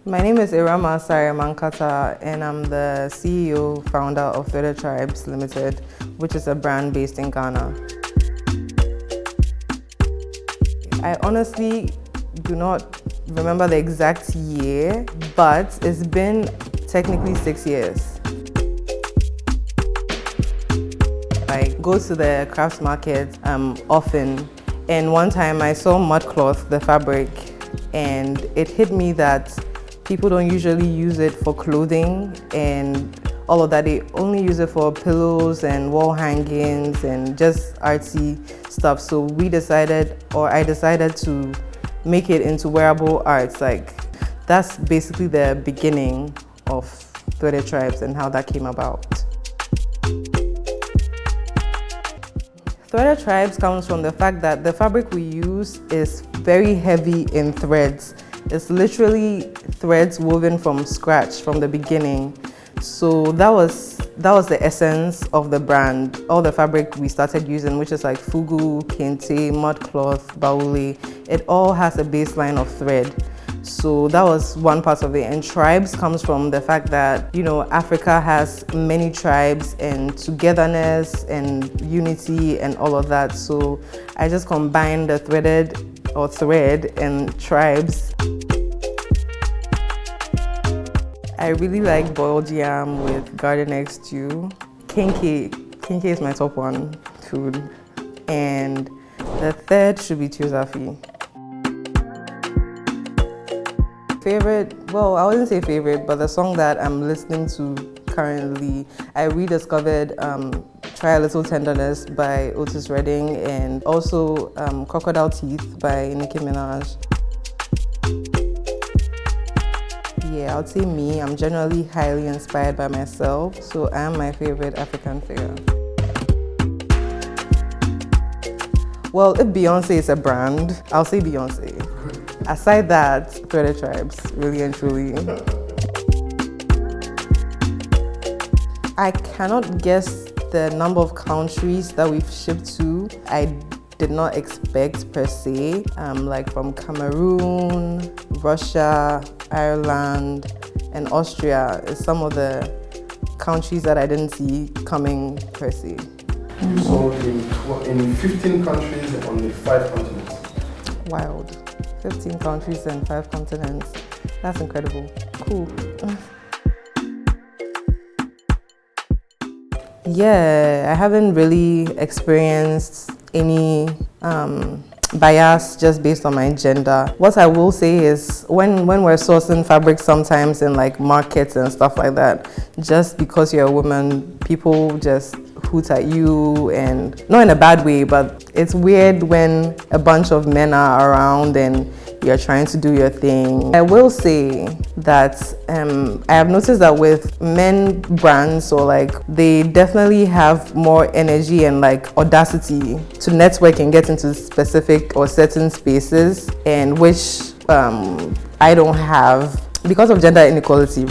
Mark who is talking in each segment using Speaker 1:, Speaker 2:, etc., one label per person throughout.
Speaker 1: My name is Awurama and I'm the CEO, founder of Threaded Tribes Limited, which is a brand based in Ghana. I honestly do not remember the exact year, but it's been technically 6 years. I go to the crafts market often, and one time I saw mudcloth, the fabric, and it hit me that people don't usually use it for clothing and all of that. They only use it for pillows and wall hangings and just artsy stuff. So I decided to make it into wearable arts. Like, that's basically the beginning of Threaded Tribes and how that came about. Threaded Tribes comes from the fact that the fabric we use is very heavy in threads. It's literally threads woven from scratch from the beginning. So that was the essence of the brand. All the fabric we started using, which is like fugu, kente, mudcloth, baule, it all has a baseline of thread. So that was one part of it. And tribes comes from the fact that, Africa has many tribes and togetherness and unity and all of that. So I just combined the thread and tribes. I really like boiled yam with garden egg stew. Kenke is my top one food. And the third should be tuzafi. Favorite, well, I wouldn't say favorite, but the song that I'm listening to currently, I rediscovered Try a Little Tenderness by Otis Redding and also Crocodile Teeth by Nicki Minaj. Yeah, I would say me. I'm generally highly inspired by myself, so I am my favorite African figure. Well, if Beyonce is a brand, I'll say Beyonce. Aside that, Threaded Tribes, really and truly. I cannot guess the number of countries that we've shipped to. I did not expect per se, like from Cameroon, Russia, Ireland, and Austria is some of the countries that I didn't see coming per se.
Speaker 2: So in 15 countries and only 5 continents.
Speaker 1: Wild. 15 countries and 5 continents. That's incredible. Cool. Yeah, I haven't really experienced any bias just based on my gender. What I will say is when we're sourcing fabric sometimes in like markets and stuff like that, just because you're a woman, people just hoot at you, and not in a bad way, but it's weird when a bunch of men are around and you're trying to do your thing. I will say that I have noticed that with men brands, so like they definitely have more energy and like audacity to network and get into specific or certain spaces, and which I don't have because of gender inequality.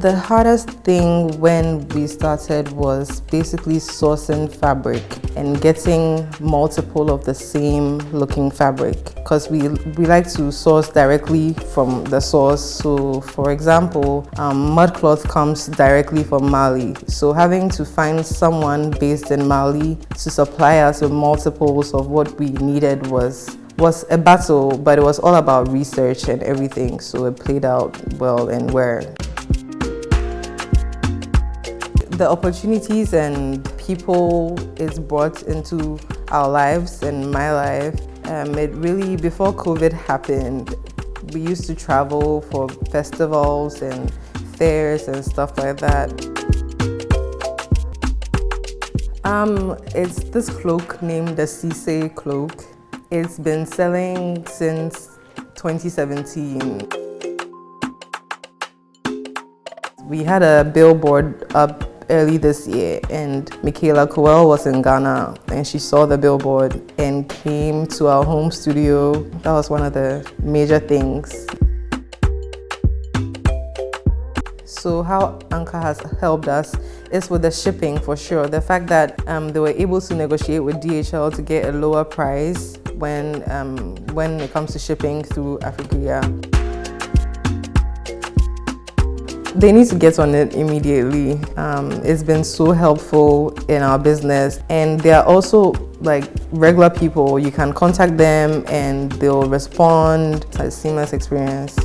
Speaker 1: The hardest thing when we started was basically sourcing fabric and getting multiple of the same looking fabric, because we like to source directly from the source. So for example, mudcloth comes directly from Mali. So having to find someone based in Mali to supply us with multiples of what we needed was a battle, but it was all about research and everything. So it played out well, and the opportunities and people it's brought into our lives and my life. It really, before COVID happened, we used to travel for festivals and fairs and stuff like that. It's this cloak named the Cisse cloak. It's been selling since 2017. We had a billboard up early this year, and Michaela Coel was in Ghana and she saw the billboard and came to our home studio. That was one of the major things. So how Anka has helped us is with the shipping, for sure. The fact that they were able to negotiate with DHL to get a lower price when it comes to shipping through Africa. They need to get on it immediately. It's been so helpful in our business, and they are also like regular people. You can contact them and they'll respond. It's a seamless experience.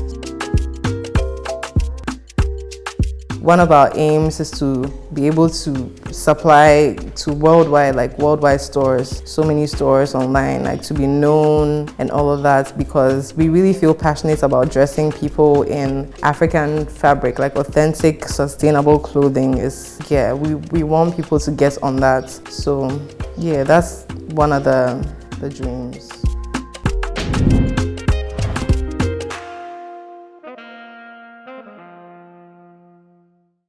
Speaker 1: One of our aims is to be able to supply to worldwide stores, so many stores online, like to be known and all of that, because we really feel passionate about dressing people in African fabric, like authentic, sustainable clothing we want people to get on that. So yeah, that's one of the dreams.